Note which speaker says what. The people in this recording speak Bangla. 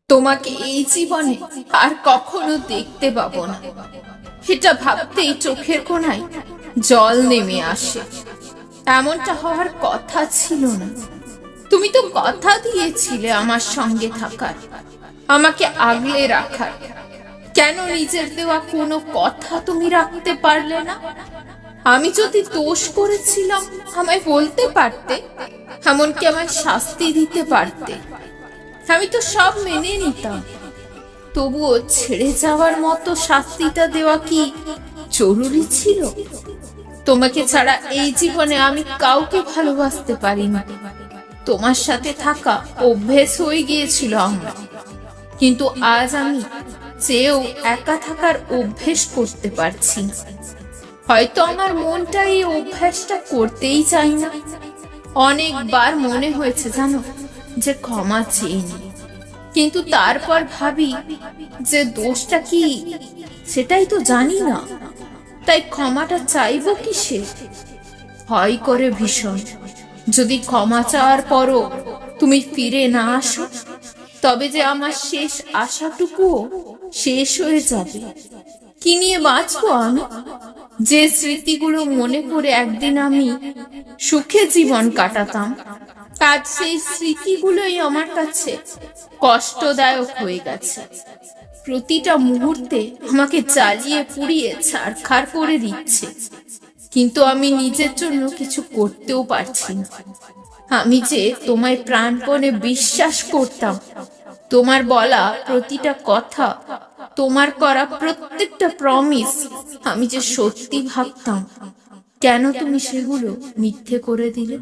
Speaker 1: তোমাকে এই জীবনে আর কখনো দেখতে পাবো না, এটা ভাবতেই চোখের কোণায় জল নেমে আসে। এমনটা হওয়ার কথা ছিল না। তুমি তো কথা দিয়েছিলে আমার সঙ্গে থাকার, আমাকে আগলে রাখার। কেন নিজের দেওয়া কোনো কথা তুমি রাখতে পারলে না? আমি যদি দোষ করেছিলাম আমায় বলতে পারতে, এমনকি আমায় শাস্তি দিতে পারতে। আমি তো সব মেনে নিতাম। তবুও ছেড়ে যাওয়ার মতো শাস্তিটা দেওয়া কি জরুরি ছিল? তোমাকে ছাড়া এই জীবনে আমি কাউকে ভালোবাসতে পারিনি। তোমার সাথে থাকা অভ্যেস হয়ে গিয়েছিল আমার, কিন্তু আজ আমি চেয়েও একা থাকার অভ্যেস করতে পারছি না। হয়তো আমার মনটা এই অভ্যাসটা করতেই চাই না। অনেকবার মনে হয়েছে জানো যে ক্ষমা চেয়ে নি, কিন্তু তারপর ভাবি যে দোষটা কি সেটাই তো জানি না, তাই ক্ষমাটা চাইবো কিসে? ভয় করে ভীষণ, যদি ক্ষমা চাওয়ার পরও তুমি ফিরে না আসো, তবে যে আমার শেষ আশাটুকুও শেষ হয়ে যাবে। কি নিয়ে বাঁচবো আমি? যে স্মৃতিগুলো মনে করে একদিন আমি সুখে জীবন কাটাতাম, আজ সেই স্মৃতিগুলোই আমার কাছে কষ্টদায়ক হয়ে গেছে। প্রতিটা মুহূর্তে আমাকে জ্বালিয়ে পুড়িয়ে ছারখার করে দিচ্ছে, কিন্তু আমি নিজের জন্য কিছু করতেও পারছি না। আমি যে তোমায় প্রাণপণে বিশ্বাস করতাম, তোমার বলা প্রতিটা কথা, তোমার করা প্রত্যেকটা প্রমিস আমি যে সত্যি ভাবতাম, কেন তুমি সেগুলো মিথ্যে করে দিলে?